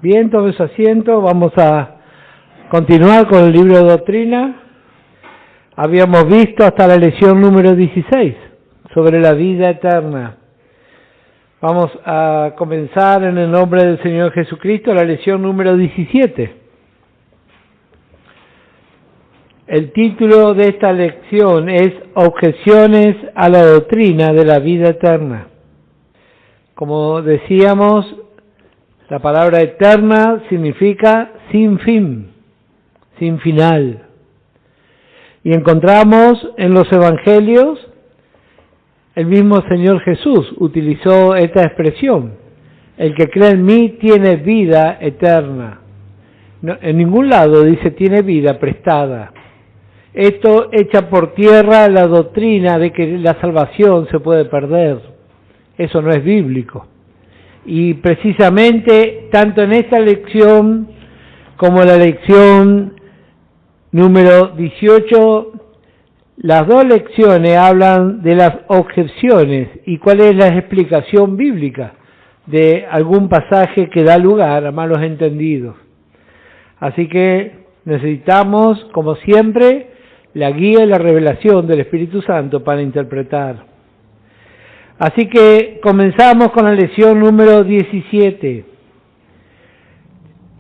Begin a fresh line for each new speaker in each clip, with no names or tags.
Bien, tome su asiento. Vamos a continuar con el libro de doctrina. Habíamos visto hasta la lección número 16 sobre la vida eterna. Vamos a comenzar en el nombre del Señor Jesucristo la lección número 17. El título de esta lección es Objeciones a la doctrina de la vida eterna. Como decíamos, la palabra eterna significa sin fin, sin final. Y encontramos en los evangelios, el mismo Señor Jesús utilizó esta expresión: el que cree en mí tiene vida eterna. No, en ningún lado dice tiene vida prestada. Esto echa por tierra la doctrina de que la salvación se puede perder. Eso no es bíblico. Y precisamente, tanto en esta lección como en la lección número 18, las dos lecciones hablan de las objeciones y cuál es la explicación bíblica de algún pasaje que da lugar a malos entendidos. Así que necesitamos, como siempre, la guía y la revelación del Espíritu Santo para interpretar. Así que comenzamos con la lección número 17.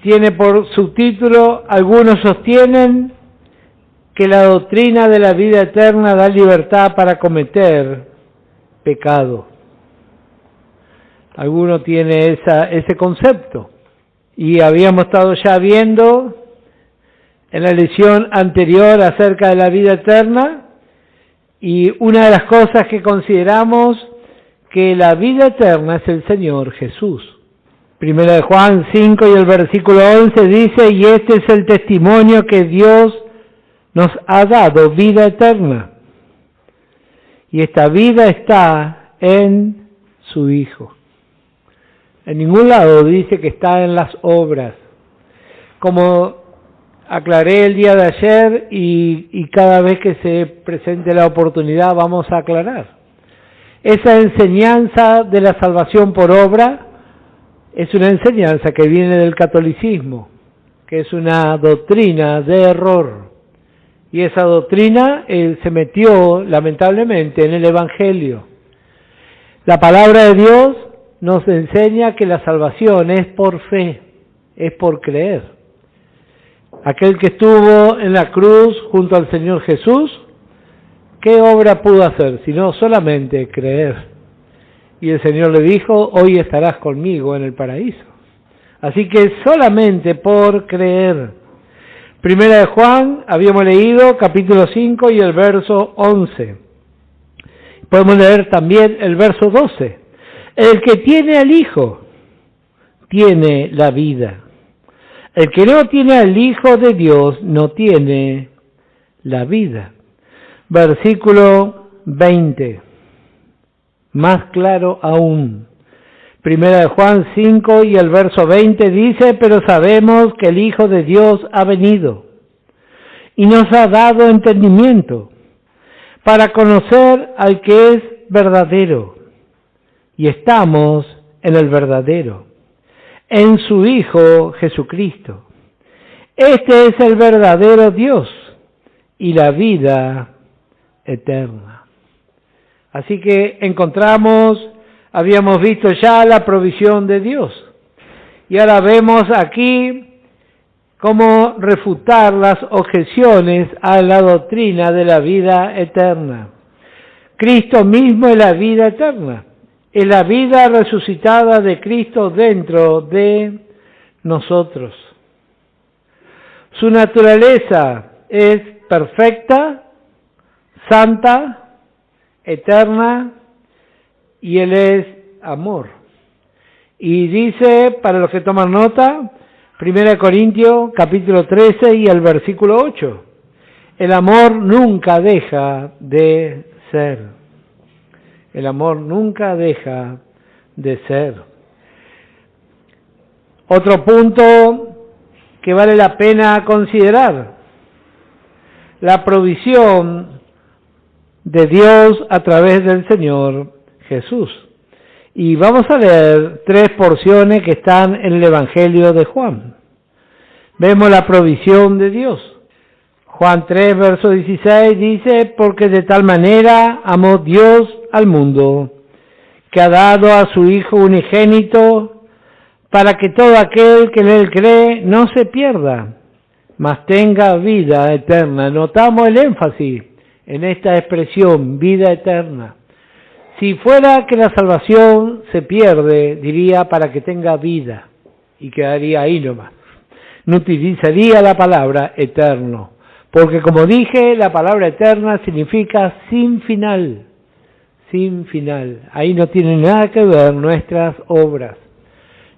Tiene por subtítulo: algunos sostienen que la doctrina de la vida eterna da libertad para cometer pecado. Alguno tiene ese concepto. Y habíamos estado ya viendo en la lección anterior acerca de la vida eterna, y una de las cosas que consideramos que la vida eterna es el Señor Jesús. Primera de Juan 5 y el versículo 11 dice: y este es el testimonio que Dios nos ha dado, vida eterna. Y esta vida está en su Hijo. En ningún lado dice que está en las obras. Como aclaré el día de ayer y cada vez que se presente la oportunidad vamos a aclarar. Esa enseñanza de la salvación por obra es una enseñanza que viene del catolicismo, que es una doctrina de error. Y esa doctrina se metió lamentablemente en el Evangelio. La palabra de Dios nos enseña que la salvación es por fe, es por creer. Aquel que estuvo en la cruz junto al Señor Jesús, ¿qué obra pudo hacer? Sino solamente creer. Y el Señor le dijo: hoy estarás conmigo en el paraíso. Así que solamente por creer. Primera de Juan, habíamos leído capítulo 5 y el verso 11. Podemos leer también el verso 12. El que tiene al Hijo, tiene la vida. El que no tiene al Hijo de Dios, no tiene la vida. Versículo 20, más claro aún. Primera de Juan 5 y el verso 20 dice: pero sabemos que el Hijo de Dios ha venido y nos ha dado entendimiento para conocer al que es verdadero, y estamos en el verdadero, en su Hijo Jesucristo. Este es el verdadero Dios y la vida eterna. Así que habíamos visto ya la provisión de Dios, y ahora vemos aquí cómo refutar las objeciones a la doctrina de la vida eterna. Cristo mismo es la vida eterna, es la vida resucitada de Cristo dentro de nosotros. Su naturaleza es perfecta, santa, eterna, y Él es amor. Y dice, para los que toman nota, 1 Corintios capítulo 13 y el versículo 8, el amor nunca deja de ser. El amor nunca deja de ser. Otro punto que vale la pena considerar: la provisión de Dios a través del Señor Jesús. Y vamos a leer 3 porciones que están en el Evangelio de Juan. Vemos la provisión de Dios. Juan 3, verso 16 dice, porque de tal manera amó Dios al mundo, que ha dado a su Hijo unigénito, para que todo aquel que en él cree no se pierda, mas tenga vida eterna. Notamos el énfasis en esta expresión, vida eterna. Si fuera que la salvación se pierde, diría para que tenga vida, y quedaría ahí nomás. No utilizaría la palabra eterno, porque como dije, la palabra eterna significa sin final, sin final. Ahí no tiene nada que ver nuestras obras,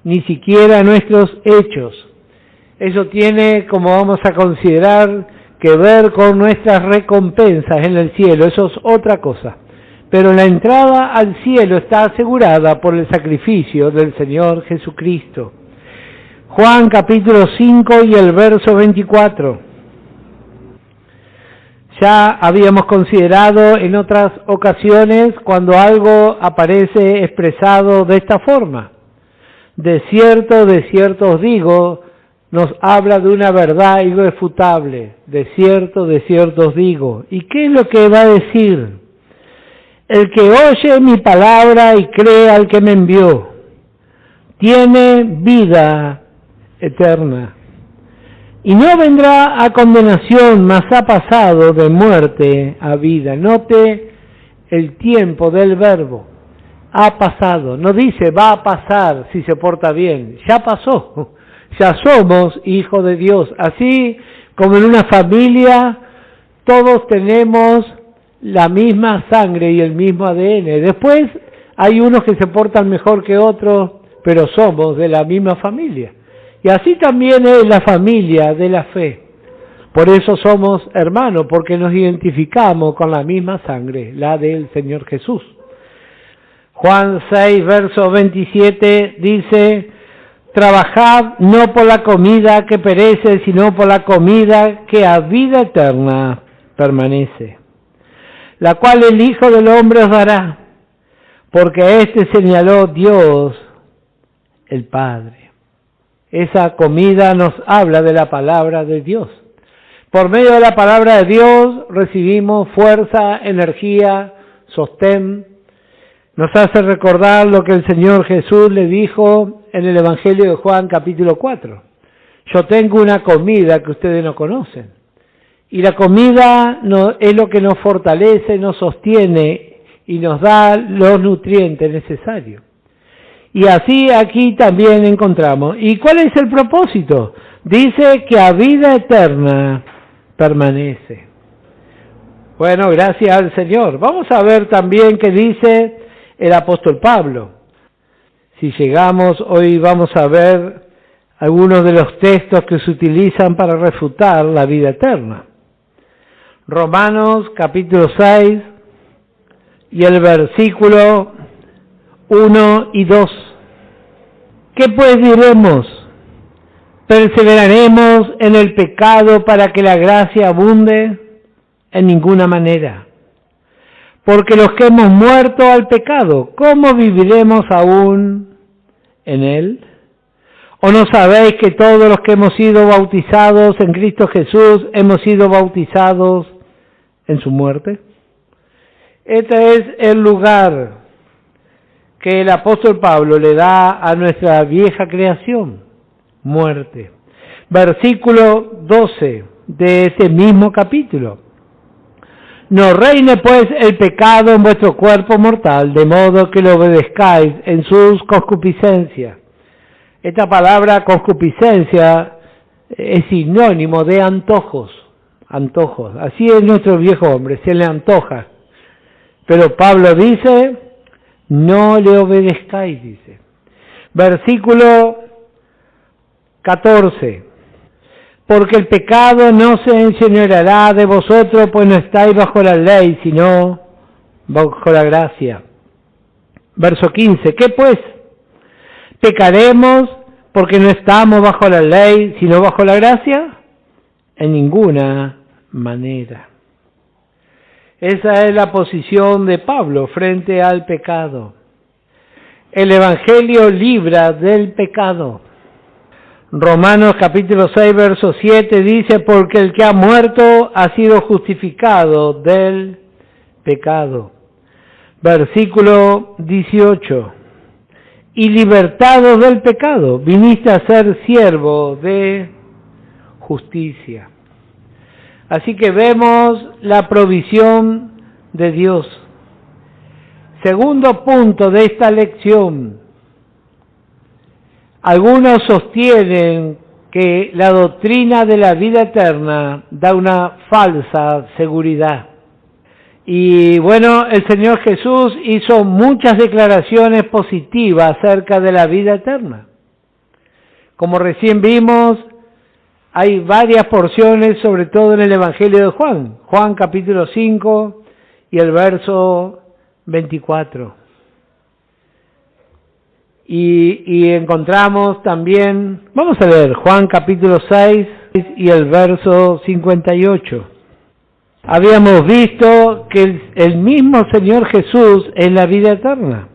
ni siquiera nuestros hechos. Eso tiene, como vamos a considerar, que ver con nuestras recompensas en el cielo. Eso es otra cosa. Pero la entrada al cielo está asegurada por el sacrificio del Señor Jesucristo. Juan capítulo 5 y el verso 24. Ya habíamos considerado en otras ocasiones cuando algo aparece expresado de esta forma. De cierto os digo, nos habla de una verdad irrefutable. De cierto os digo. ¿Y qué es lo que va a decir? El que oye mi palabra y cree al que me envió, tiene vida eterna. Y no vendrá a condenación, mas ha pasado de muerte a vida. Note el tiempo del verbo. Ha pasado. No dice va a pasar si se porta bien. Ya pasó. Ya somos hijos de Dios. Así como en una familia todos tenemos la misma sangre y el mismo ADN. Después hay unos que se portan mejor que otros, pero somos de la misma familia. Y así también es la familia de la fe. Por eso somos hermanos, porque nos identificamos con la misma sangre, la del Señor Jesús. Juan 6, verso 27 dice, trabajad no por la comida que perece, sino por la comida que a vida eterna permanece, la cual el Hijo del Hombre os dará, porque a este señaló Dios el Padre. Esa comida nos habla de la palabra de Dios. Por medio de la palabra de Dios recibimos fuerza, energía, sostén. Nos hace recordar lo que el Señor Jesús le dijo en el Evangelio de Juan capítulo 4. Yo tengo una comida que ustedes no conocen. Y la comida es lo que nos fortalece, nos sostiene y nos da los nutrientes necesarios. Y así aquí también encontramos. ¿Y cuál es el propósito? Dice que a vida eterna permanece. Bueno, gracias al Señor. Vamos a ver también qué dice el apóstol Pablo. Si llegamos, hoy vamos a ver algunos de los textos que se utilizan para refutar la vida eterna. Romanos capítulo 6 y el versículo 1 y 2. ¿Qué pues diremos? ¿Perseveraremos en el pecado para que la gracia abunde? En ninguna manera. Porque los que hemos muerto al pecado, ¿cómo viviremos aún en él? ¿O no sabéis que todos los que hemos sido bautizados en Cristo Jesús hemos sido bautizados en su muerte? Este es el lugar que el apóstol Pablo le da a nuestra vieja creación, muerte. Versículo 12 de este mismo capítulo. No reine pues el pecado en vuestro cuerpo mortal, de modo que lo obedezcáis en sus concupiscencias. Esta palabra concupiscencia es sinónimo de antojos, antojos. Así es nuestro viejo hombre, se le antoja. Pero Pablo dice, no le obedezcáis, dice. Versículo 14. Porque el pecado no se enseñoreará de vosotros, pues no estáis bajo la ley, sino bajo la gracia. Verso 15. ¿Qué pues? ¿Pecaremos porque no estamos bajo la ley, sino bajo la gracia? En ninguna manera. Esa es la posición de Pablo frente al pecado. El Evangelio libra del pecado. Romanos capítulo 6, verso 7 dice, porque el que ha muerto ha sido justificado del pecado. Versículo 18, y libertado del pecado, viniste a ser siervo de justicia. Así que vemos la provisión de Dios. Segundo punto de esta lección. Algunos sostienen que la doctrina de la vida eterna da una falsa seguridad. Y bueno, el Señor Jesús hizo muchas declaraciones positivas acerca de la vida eterna. Como recién vimos, hay varias porciones, sobre todo en el Evangelio de Juan. Juan capítulo 5 y el verso 24. Y encontramos también, vamos a leer Juan capítulo 6 y el verso 58. Habíamos visto que el mismo Señor Jesús es la vida eterna.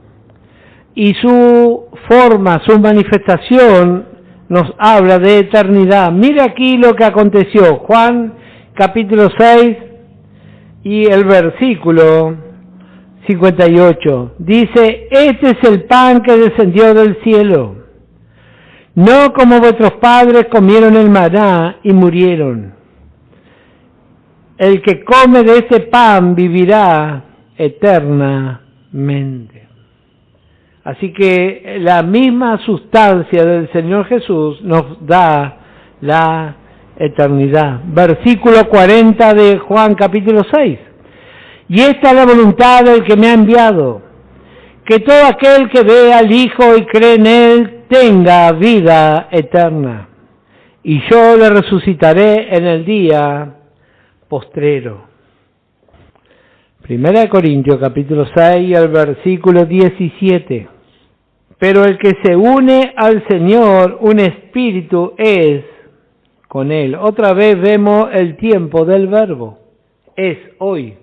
Y su forma, su manifestación nos habla de eternidad. Mire aquí lo que aconteció. Juan capítulo 6 y el versículo 58. Dice, este es el pan que descendió del cielo. No como vuestros padres comieron el maná y murieron. El que come de este pan vivirá eternamente. Así que la misma sustancia del Señor Jesús nos da la eternidad. Versículo 40 de Juan capítulo 6. Y esta es la voluntad del que me ha enviado, que todo aquel que ve al Hijo y cree en Él tenga vida eterna. Y yo le resucitaré en el día postrero. Primera de Corintios capítulo 6, el versículo 17. Pero el que se une al Señor, un espíritu es con Él. Otra vez vemos el tiempo del verbo. Es hoy.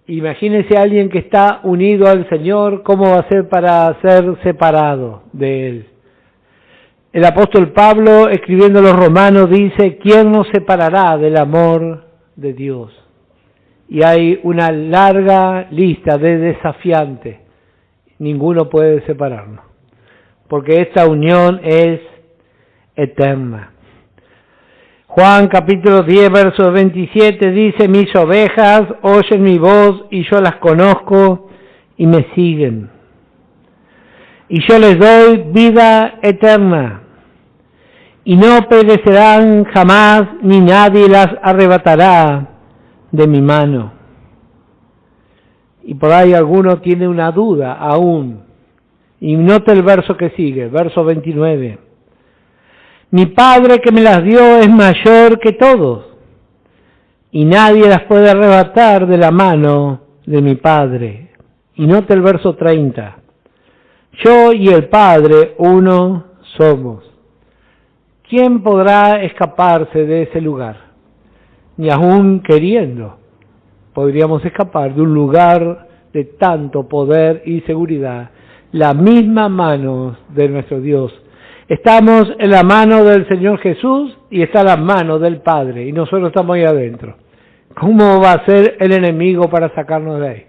Imagínese a alguien que está unido al Señor, ¿cómo va a ser para ser separado de Él? El apóstol Pablo, escribiendo a los romanos, dice, ¿quién nos separará del amor de Dios? Y hay una larga lista de desafiantes. Ninguno puede separarnos, porque esta unión es eterna. Juan capítulo 10, verso 27 dice, mis ovejas oyen mi voz y yo las conozco y me siguen. Y yo les doy vida eterna y no perecerán jamás ni nadie las arrebatará de mi mano. Y por ahí alguno tiene una duda aún. Y note el verso que sigue, verso 29. Mi Padre que me las dio es mayor que todos, y nadie las puede arrebatar de la mano de mi Padre. Y note el verso 30. Yo y el Padre uno somos. ¿Quién podrá escaparse de ese lugar? Ni aún queriendo podríamos escapar de un lugar de tanto poder y seguridad. La misma mano de nuestro Dios. Estamos en la mano del Señor Jesús y está la mano del Padre y nosotros estamos ahí adentro. ¿Cómo va a ser el enemigo para sacarnos de ahí?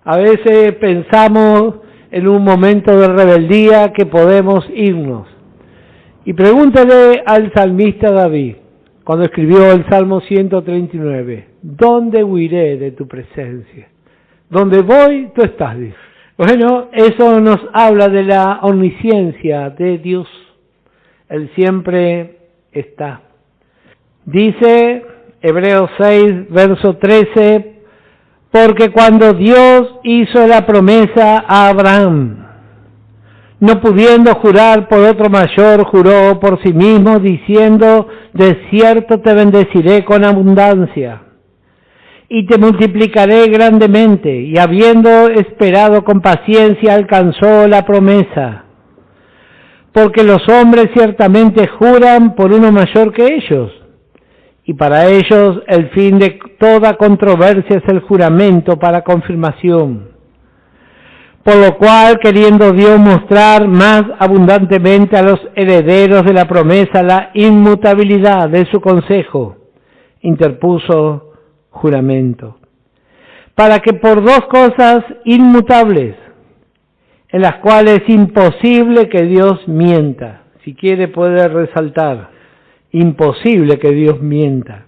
A veces pensamos en un momento de rebeldía que podemos irnos. Y pregúntale al salmista David, cuando escribió el Salmo 139, ¿dónde huiré de tu presencia? Donde voy, tú estás, dice. Bueno, eso nos habla de la omnisciencia de Dios. Él siempre está. Dice Hebreos 6, verso 13, porque cuando Dios hizo la promesa a Abraham, no pudiendo jurar por otro mayor, juró por sí mismo, diciendo, de cierto te bendeciré con abundancia, y te multiplicaré grandemente, y habiendo esperado con paciencia, alcanzó la promesa. Porque los hombres ciertamente juran por uno mayor que ellos, y para ellos el fin de toda controversia es el juramento para confirmación. Por lo cual, queriendo Dios mostrar más abundantemente a los herederos de la promesa la inmutabilidad de su consejo, interpuso juramento, para que por dos cosas inmutables, en las cuales es imposible que Dios mienta, si quiere puede resaltar, imposible que Dios mienta,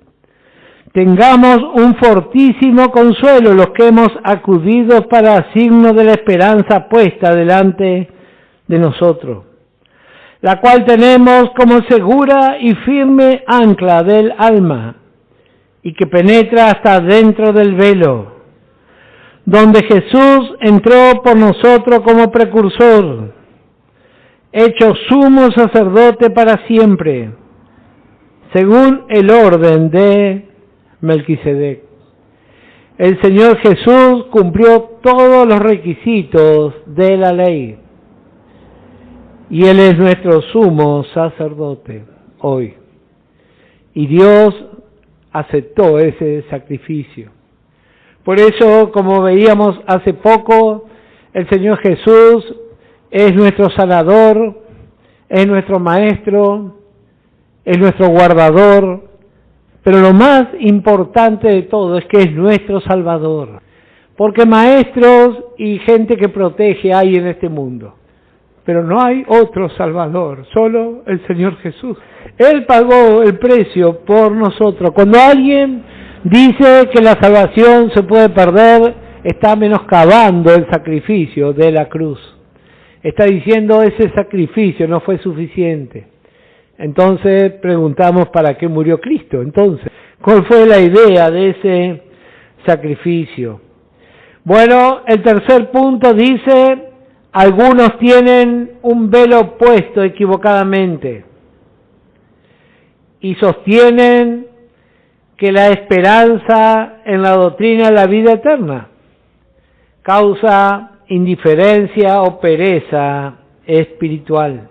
tengamos un fortísimo consuelo los que hemos acudido para signo de la esperanza puesta delante de nosotros, la cual tenemos como segura y firme ancla del alma, y que penetra hasta dentro del velo, donde Jesús entró por nosotros como precursor, hecho sumo sacerdote para siempre, según el orden de Melquisedec. El Señor Jesús cumplió todos los requisitos de la ley, y Él es nuestro sumo sacerdote hoy. Y Dios aceptó ese sacrificio. Por eso, como veíamos hace poco, el Señor Jesús es nuestro sanador, es nuestro maestro, es nuestro guardador, pero lo más importante de todo es que es nuestro Salvador, porque maestros y gente que protege hay en este mundo, pero no hay otro Salvador, solo el Señor Jesús. Él pagó el precio por nosotros. Cuando alguien dice que la salvación se puede perder, está menoscabando el sacrificio de la cruz. Está diciendo ese sacrificio no fue suficiente. Entonces preguntamos ¿para qué murió Cristo? Entonces, ¿cuál fue la idea de ese sacrificio? Bueno, el tercer punto dice, algunos tienen un velo puesto equivocadamente y sostienen que la esperanza en la doctrina de la vida eterna causa indiferencia o pereza espiritual.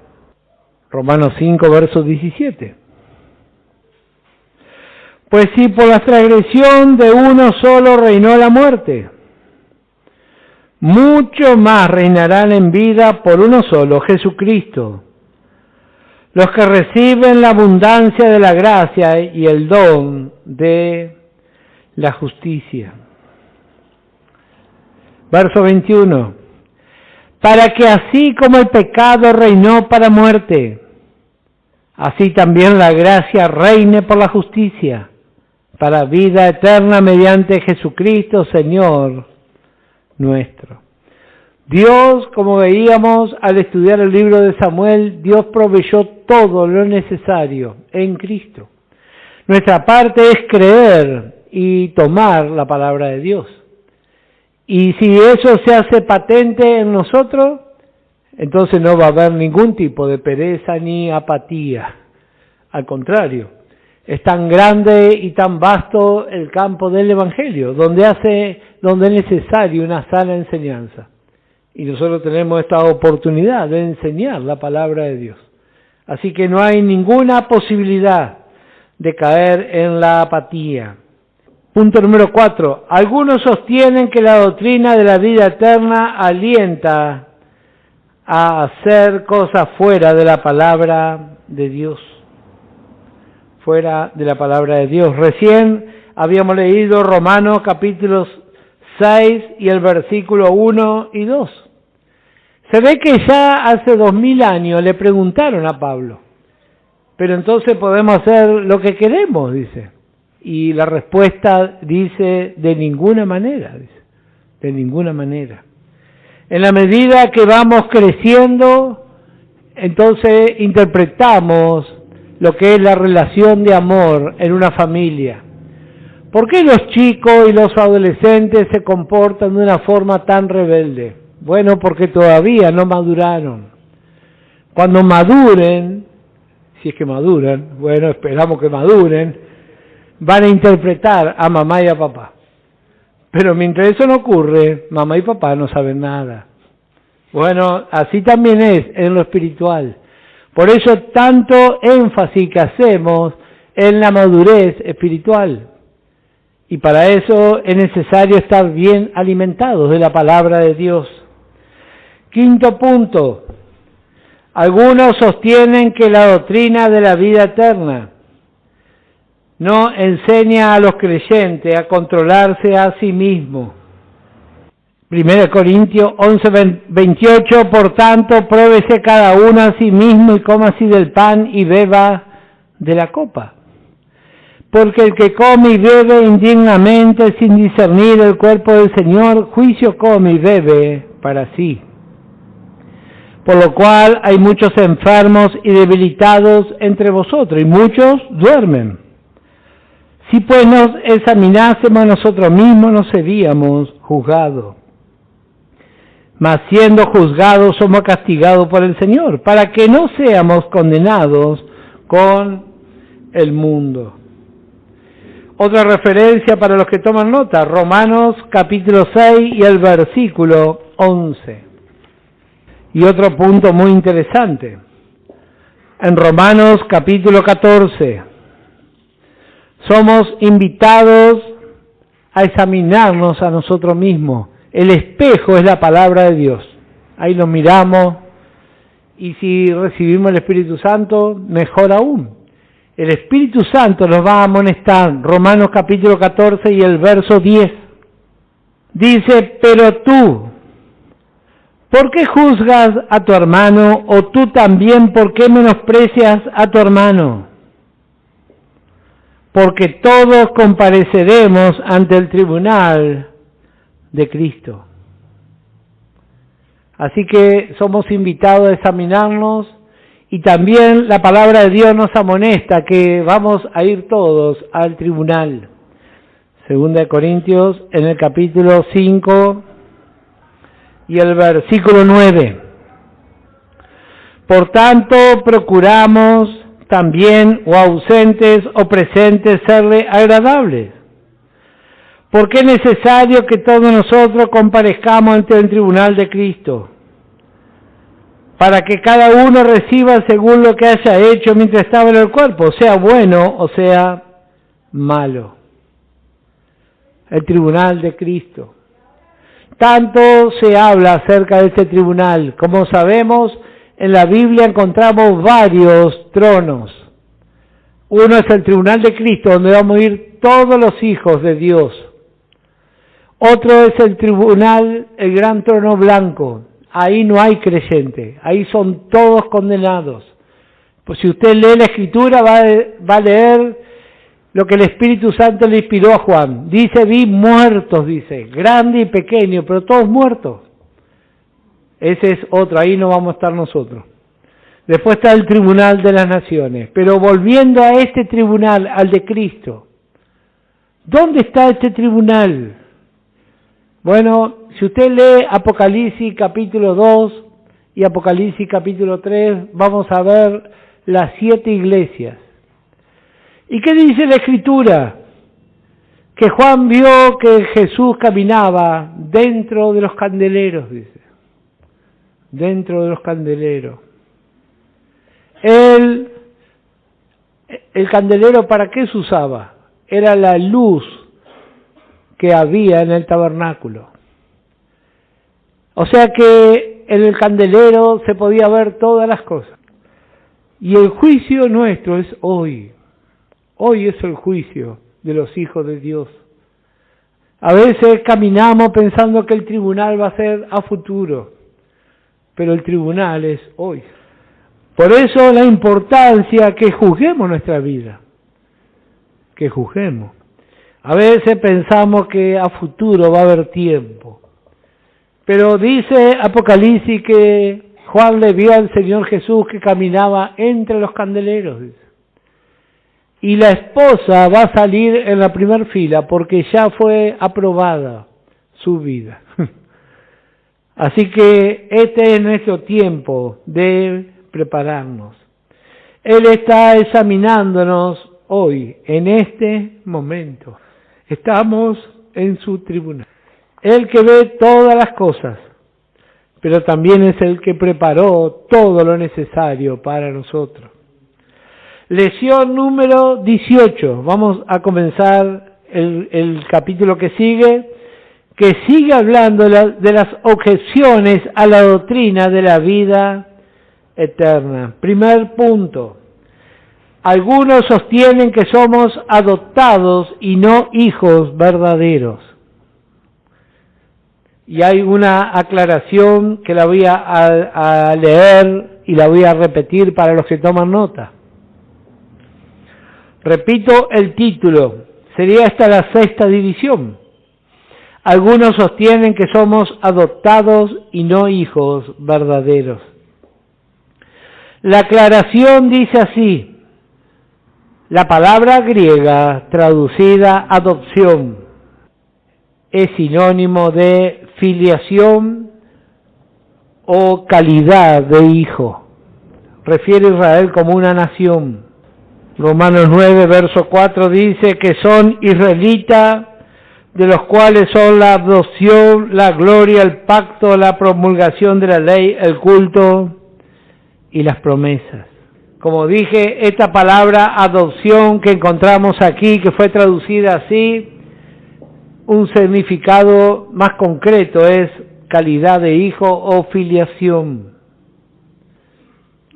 Romanos 5, verso 17. Pues si por la transgresión de uno solo reinó la muerte, mucho más reinarán en vida por uno solo, Jesucristo, los que reciben la abundancia de la gracia y el don de la justicia. Verso 21. Para que así como el pecado reinó para muerte, así también la gracia reine por la justicia, para vida eterna mediante Jesucristo, Señor nuestro. Dios, como veíamos al estudiar el libro de Samuel, Dios proveyó todo lo necesario en Cristo. Nuestra parte es creer y tomar la palabra de Dios. Y si eso se hace patente en nosotros, entonces no va a haber ningún tipo de pereza ni apatía. Al contrario, es tan grande y tan vasto el campo del Evangelio, donde es necesario una sana enseñanza. Y nosotros tenemos esta oportunidad de enseñar la palabra de Dios. Así que no hay ninguna posibilidad de caer en la apatía. Punto número 4. Algunos sostienen que la doctrina de la vida eterna alienta a hacer cosas fuera de la palabra de Dios. Fuera de la palabra de Dios. Recién habíamos leído Romanos capítulos 6 y el versículo 1 y 2. Se ve que ya hace 2000 años le preguntaron a Pablo, pero entonces podemos hacer lo que queremos, dice. Y la respuesta dice, de ninguna manera, dice, de ninguna manera. En la medida que vamos creciendo, entonces interpretamos lo que es la relación de amor en una familia. ¿Por qué los chicos y los adolescentes se comportan de una forma tan rebelde? Bueno, porque todavía no maduraron. Cuando maduren, si es que maduran, bueno, esperamos que maduren, van a interpretar a mamá y a papá. Pero mientras eso no ocurre, mamá y papá no saben nada. Bueno, así también es en lo espiritual. Por eso tanto énfasis que hacemos en la madurez espiritual. Y para eso es necesario estar bien alimentados de la palabra de Dios. Quinto punto. Algunos sostienen que la doctrina de la vida eterna no enseña a los creyentes a controlarse a sí mismos. 1 Corintios 11:28, por tanto, pruébese cada uno a sí mismo y coma así del pan y beba de la copa. Porque el que come y bebe indignamente sin discernir el cuerpo del Señor, juicio come y bebe para sí. Por lo cual hay muchos enfermos y debilitados entre vosotros, y muchos duermen. Si pues nos examinásemos a nosotros mismos, no seríamos juzgados. Mas siendo juzgados, somos castigados por el Señor, para que no seamos condenados con el mundo. Otra referencia para los que toman nota, Romanos capítulo 6 y el versículo 11. Y otro punto muy interesante, en Romanos capítulo 14, somos invitados a examinarnos a nosotros mismos. El espejo es la palabra de Dios. Ahí lo miramos y si recibimos el Espíritu Santo, mejor aún. El Espíritu Santo nos va a amonestar. Romanos capítulo 14 y el verso 10. Dice, pero tú, ¿por qué juzgas a tu hermano? O tú también, ¿por qué menosprecias a tu hermano? Porque todos compareceremos ante el tribunal de Cristo. Así que somos invitados a examinarnos y también la palabra de Dios nos amonesta que vamos a ir todos al tribunal. 2 Corintios en el capítulo 5 y el versículo 9. Por tanto, procuramos también, o ausentes o presentes, serle agradables. Porque es necesario que todos nosotros comparezcamos ante el tribunal de Cristo, para que cada uno reciba según lo que haya hecho mientras estaba en el cuerpo, sea bueno o sea malo. El tribunal de Cristo. Tanto se habla acerca de este tribunal. Como sabemos, en la Biblia encontramos varios tronos. Uno es el tribunal de Cristo, donde vamos a ir todos los hijos de Dios. Otro es el tribunal, el gran trono blanco. Ahí no hay creyente, ahí son todos condenados. Pues si usted lee la Escritura va a leer lo que el Espíritu Santo le inspiró a Juan. Dice, vi muertos, dice, grande y pequeño, pero todos muertos. Ese es otro, ahí no vamos a estar nosotros. Después está el tribunal de las naciones. Pero volviendo a este tribunal, al de Cristo, ¿dónde está este tribunal? Bueno, si usted lee Apocalipsis capítulo 2 y Apocalipsis capítulo 3, vamos a ver las 7 iglesias. ¿Y qué dice la Escritura? Que Juan vio que Jesús caminaba dentro de los candeleros, dice. Dentro de los candeleros. El candelero, ¿para qué se usaba? Era la luz que había en el tabernáculo. O sea que en el candelero se podía ver todas las cosas. Y el juicio nuestro es hoy. Hoy es el juicio de los hijos de Dios. A veces caminamos pensando que el tribunal va a ser a futuro, pero el tribunal es hoy. Por eso la importancia que juzguemos nuestra vida, que juzguemos. A veces pensamos que a futuro va a haber tiempo, pero dice Apocalipsis que Juan le vio al Señor Jesús que caminaba entre los candeleros, dice. Y la esposa va a salir en la primera fila porque ya fue aprobada su vida. Así que este es nuestro tiempo de prepararnos. Él está examinándonos hoy, en este momento. Estamos en su tribunal. El que ve todas las cosas, pero también es el que preparó todo lo necesario para nosotros. Lección número 18. Vamos a comenzar el capítulo que sigue, que sigue hablando de las objeciones a la doctrina de la vida eterna. Primer punto. Algunos sostienen que somos adoptados y no hijos verdaderos. Y hay una aclaración que la voy a leer y la voy a repetir para los que toman nota. Repito el título, sería esta la sexta división. Algunos sostienen que somos adoptados y no hijos verdaderos. La aclaración dice así: la palabra griega traducida adopción es sinónimo de filiación o calidad de hijo. Refiere a Israel como una nación. Romanos 9, verso 4 dice que son israelitas, de los cuales son la adopción, la gloria, el pacto, la promulgación de la ley, el culto y las promesas. Como dije, esta palabra adopción que encontramos aquí, que fue traducida así, un significado más concreto es calidad de hijo o filiación.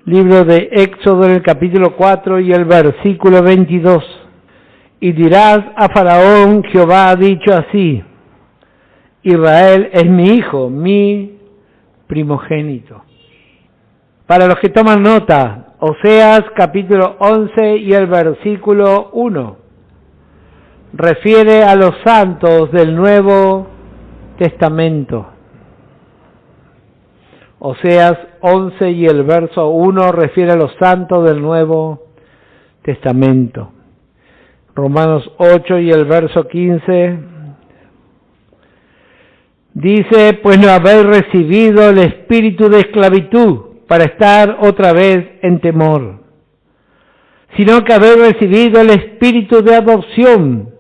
Libro de Éxodo en el capítulo 4 y el versículo 22. Y dirás a Faraón, Jehová ha dicho así: Israel es mi hijo, mi primogénito. Para los que toman nota, Oseas capítulo 11 y el versículo 1 refiere a los santos del Nuevo Testamento. Oseas 11 y el verso 1 refiere a los santos del Nuevo Testamento. Romanos 8 y el verso 15 dice: pues no habéis recibido el espíritu de esclavitud para estar otra vez en temor, sino que habéis recibido el espíritu de adopción,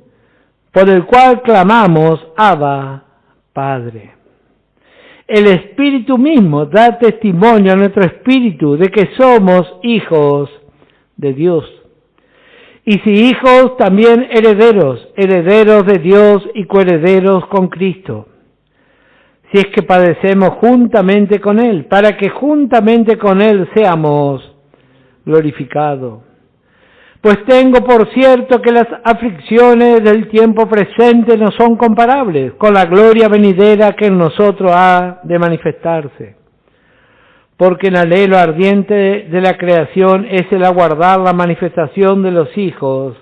por el cual clamamos, Abba, Padre. El Espíritu mismo da testimonio a nuestro espíritu de que somos hijos de Dios. Y si hijos, también herederos, herederos de Dios y coherederos con Cristo. Si es que padecemos juntamente con Él, para que juntamente con Él seamos glorificados. Pues tengo por cierto que las aflicciones del tiempo presente no son comparables con la gloria venidera que en nosotros ha de manifestarse. Porque el anhelo ardiente de la creación es el aguardar la manifestación de los hijos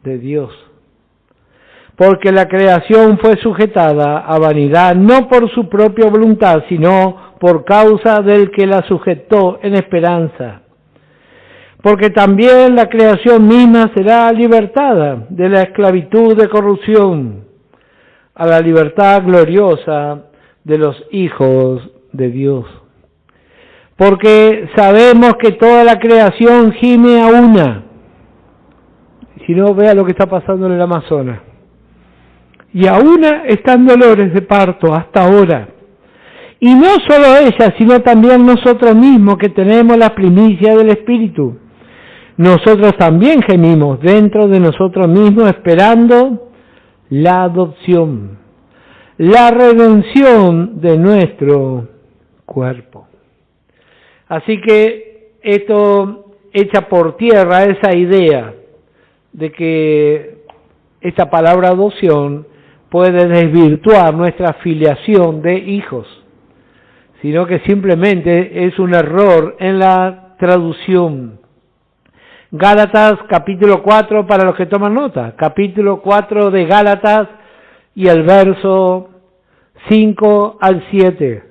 de Dios. Porque la creación fue sujetada a vanidad no por su propia voluntad, sino por causa del que la sujetó en esperanza. Porque también la creación misma será libertada de la esclavitud de corrupción a la libertad gloriosa de los hijos de Dios. Porque sabemos que toda la creación gime a una. Si no, vea lo que está pasando en el Amazonas. Y a una están dolores de parto hasta ahora. Y no solo ella, sino también nosotros mismos que tenemos la primicia del Espíritu. Nosotros también gemimos dentro de nosotros mismos esperando la adopción, la redención de nuestro cuerpo. Así que esto echa por tierra esa idea de que esta palabra adopción puede desvirtuar nuestra filiación de hijos, sino que simplemente es un error en la traducción. Gálatas capítulo 4, para los que toman nota, capítulo 4 de Gálatas y el verso 5 al 7.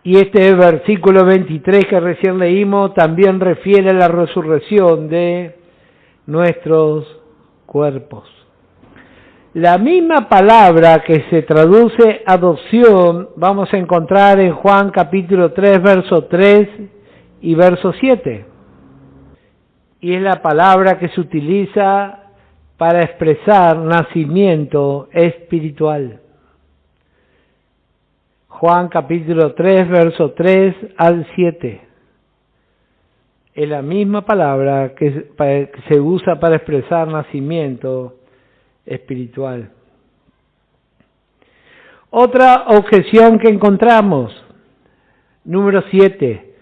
Y este versículo 23 que recién leímos también refiere a la resurrección de nuestros cuerpos. La misma palabra que se traduce adopción vamos a encontrar en Juan capítulo 3, verso 3 y verso 7. Y es la palabra que se utiliza para expresar nacimiento espiritual. Juan capítulo 3, verso 3 al 7. Es la misma palabra que se usa para expresar nacimiento espiritual. Otra objeción que encontramos, número 7,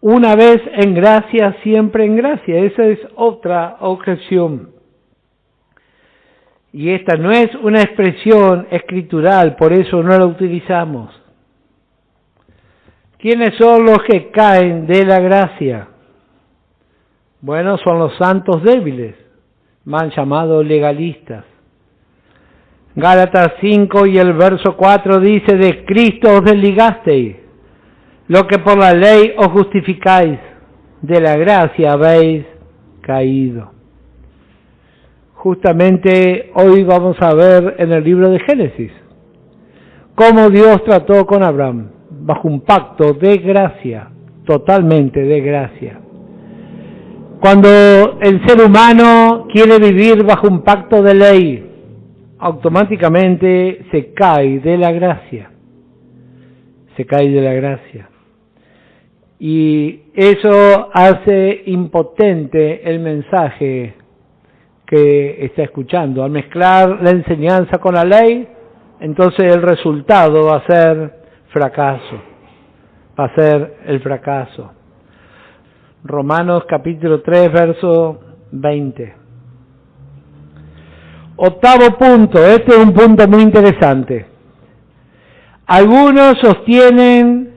una vez en gracia, siempre en gracia. Esa es otra objeción. Y esta no es una expresión escritural, por eso no la utilizamos. ¿Quiénes son los que caen de la gracia? Bueno, son los santos débiles, mal llamados legalistas. Gálatas 5 y el verso 4 dice, de Cristo os desligasteis, lo que por la ley os justificáis, de la gracia habéis caído. Justamente hoy vamos a ver en el libro de Génesis cómo Dios trató con Abraham bajo un pacto de gracia, totalmente de gracia. Cuando el ser humano quiere vivir bajo un pacto de ley, automáticamente se cae de la gracia. Se cae de la gracia. Y eso hace impotente el mensaje que está escuchando. Al mezclar la enseñanza con la ley, entonces el resultado va a ser fracaso. Va a ser el fracaso. Romanos capítulo 3, verso 20. Octavo punto, este es un punto muy interesante. Algunos sostienen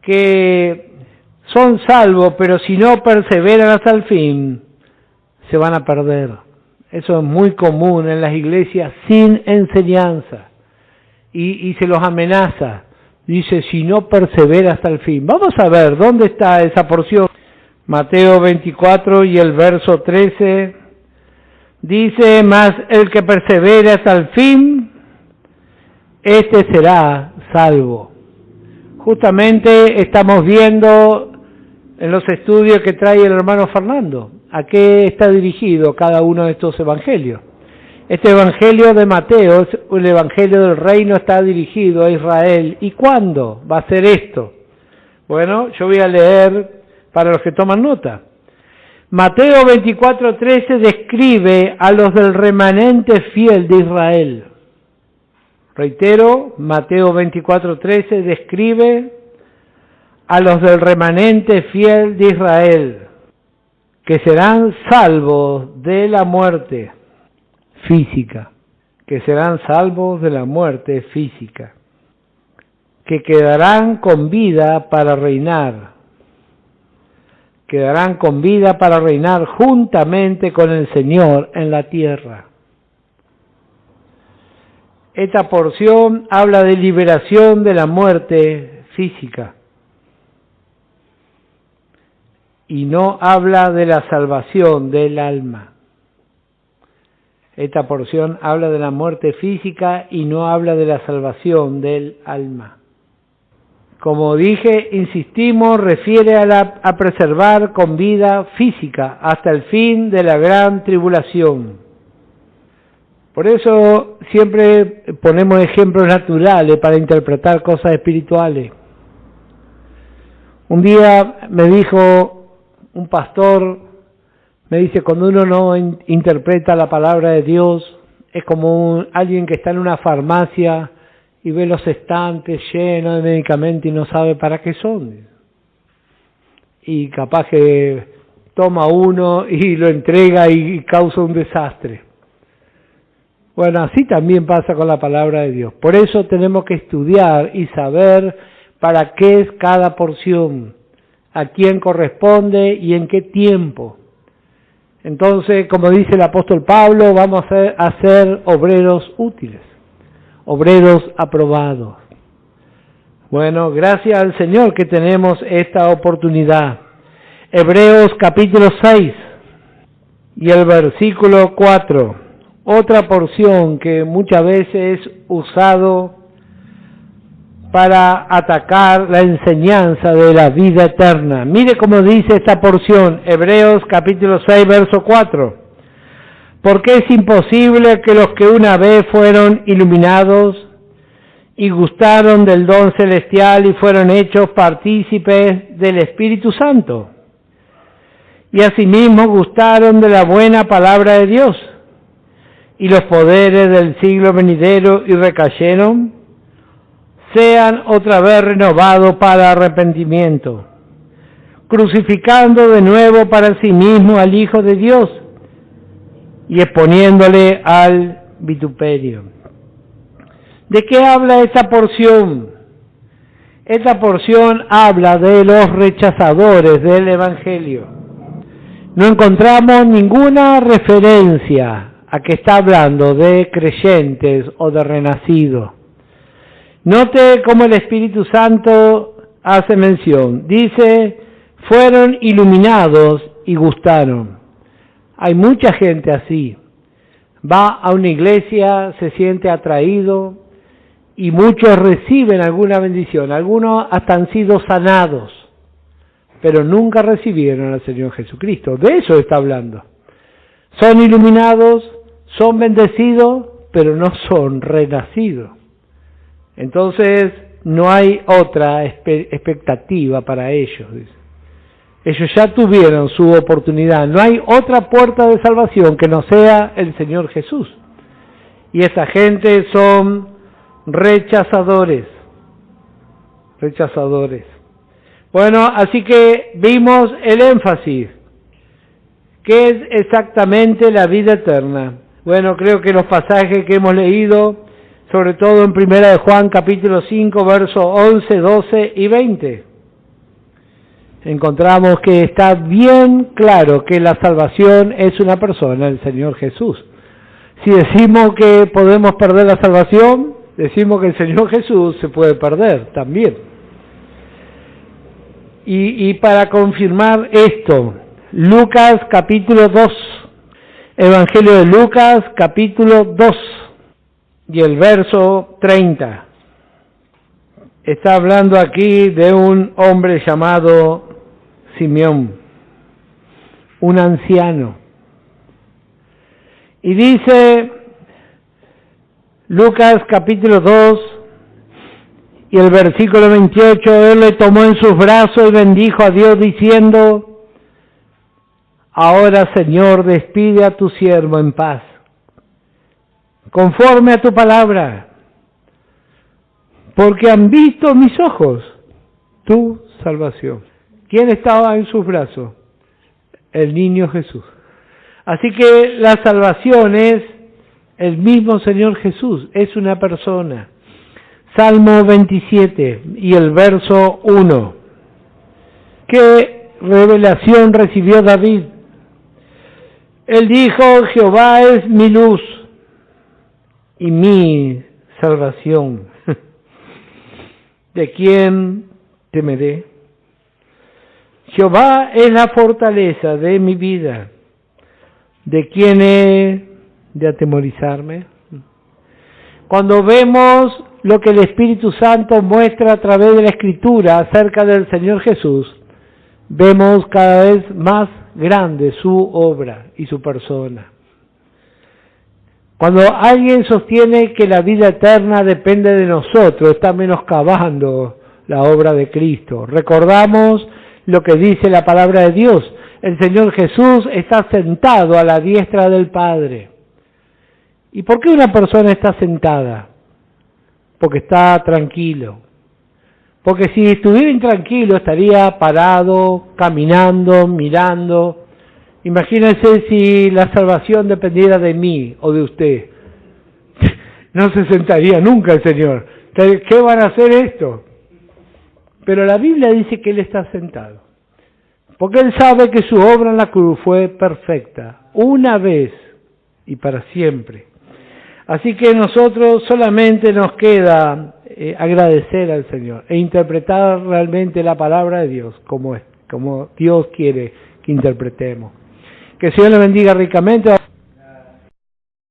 que son salvos, pero si no perseveran hasta el fin, se van a perder. Eso es muy común en las iglesias sin enseñanza. Y se los amenaza. Dice, si no persevera hasta el fin. Vamos a ver, ¿dónde está esa porción? Mateo 24 y el verso 13. Dice, mas el que persevere hasta el fin, este será salvo. Justamente estamos viendo en los estudios que trae el hermano Fernando, a qué está dirigido cada uno de estos evangelios. Este evangelio de Mateo, el evangelio del reino, está dirigido a Israel. ¿Y cuándo va a ser esto? Bueno, yo voy a leer para los que toman nota. Mateo 24:13 describe a los del remanente fiel de Israel. Reitero, Mateo 24:13 describe a los del remanente fiel de Israel, que serán salvos de la muerte física, que serán salvos de la muerte física, que quedarán con vida para reinar, quedarán con vida para reinar juntamente con el Señor en la tierra. Esta porción habla de liberación de la muerte física y no habla de la salvación del alma. Esta porción habla de la muerte física y no habla de la salvación del alma. Como dije, insistimos, refiere a preservar con vida física hasta el fin de la gran tribulación. Por eso siempre ponemos ejemplos naturales para interpretar cosas espirituales. Un día me dijo un pastor, me dice, cuando uno no interpreta la palabra de Dios, es como alguien que está en una farmacia y ve los estantes llenos de medicamentos y no sabe para qué son. Y capaz que toma uno y lo entrega y causa un desastre. Bueno, así también pasa con la palabra de Dios. Por eso tenemos que estudiar y saber para qué es cada porción, a quién corresponde y en qué tiempo. Entonces, como dice el apóstol Pablo, vamos a ser obreros útiles, obreros aprobados. Bueno, gracias al Señor que tenemos esta oportunidad. Hebreos capítulo 6 y el versículo 4. Otra porción que muchas veces es usado para atacar la enseñanza de la vida eterna. Mire cómo dice esta porción, Hebreos capítulo 6, verso 4. Porque es imposible que los que una vez fueron iluminados y gustaron del don celestial y fueron hechos partícipes del Espíritu Santo, y asimismo gustaron de la buena palabra de Dios, y los poderes del siglo venidero y recayeron, sean otra vez renovados para arrepentimiento, crucificando de nuevo para sí mismo al Hijo de Dios y exponiéndole al vituperio. ¿De qué habla esta porción? Esta porción habla de los rechazadores del Evangelio. No encontramos ninguna referencia a que está hablando de creyentes o de renacidos. Note cómo el Espíritu Santo hace mención. Dice, fueron iluminados y gustaron. Hay mucha gente así. Va a una iglesia, se siente atraído y muchos reciben alguna bendición. Algunos hasta han sido sanados, pero nunca recibieron al Señor Jesucristo. De eso está hablando. Son iluminados, son bendecidos, pero no son renacidos. Entonces, no hay otra expectativa para ellos. Dice. Ellos ya tuvieron su oportunidad. No hay otra puerta de salvación que no sea el Señor Jesús. Y esa gente son rechazadores. Rechazadores. Bueno, así que vimos el énfasis. ¿Qué es exactamente la vida eterna? Bueno, creo que los pasajes que hemos leído, sobre todo en 1 de Juan capítulo 5, versos 11, 12 y 20, encontramos que está bien claro que la salvación es una persona, el Señor Jesús. Si decimos que podemos perder la salvación, decimos que el Señor Jesús se puede perder también. Y para confirmar esto, Lucas capítulo 2, Evangelio de Lucas capítulo 2 y el verso 30. Está hablando aquí de un hombre llamado Simeón, un anciano. Y dice Lucas capítulo 2 y el versículo 28, él le tomó en sus brazos y bendijo a Dios diciendo, ahora Señor, despide a tu siervo en paz, conforme a tu palabra, porque han visto mis ojos tu salvación. ¿Quién estaba en sus brazos? El niño Jesús. Así que la salvación es el mismo Señor Jesús, es una persona. Salmo 27 y el verso 1. ¿Qué revelación recibió David? Él dijo, Jehová es mi luz y mi salvación. ¿De quién temeré? Jehová es la fortaleza de mi vida. ¿De quién he de atemorizarme? Cuando vemos lo que el Espíritu Santo muestra a través de la Escritura acerca del Señor Jesús, vemos cada vez más grande su obra y su persona. Cuando alguien sostiene que la vida eterna depende de nosotros, está menoscabando la obra de Cristo. Recordamos lo que dice la palabra de Dios. El Señor Jesús está sentado a la diestra del Padre. ¿Y por qué una persona está sentada? Porque está tranquilo. Porque si estuviera intranquilo estaría parado, caminando, mirando. Imagínense si la salvación dependiera de mí o de usted. No se sentaría nunca el Señor. ¿Qué van a hacer esto? Pero la Biblia dice que Él está sentado. Porque Él sabe que su obra en la cruz fue perfecta, una vez y para siempre. Así que nosotros solamente nos queda agradecer al Señor e interpretar realmente la palabra de Dios como Dios quiere que interpretemos. Que el Señor le bendiga ricamente.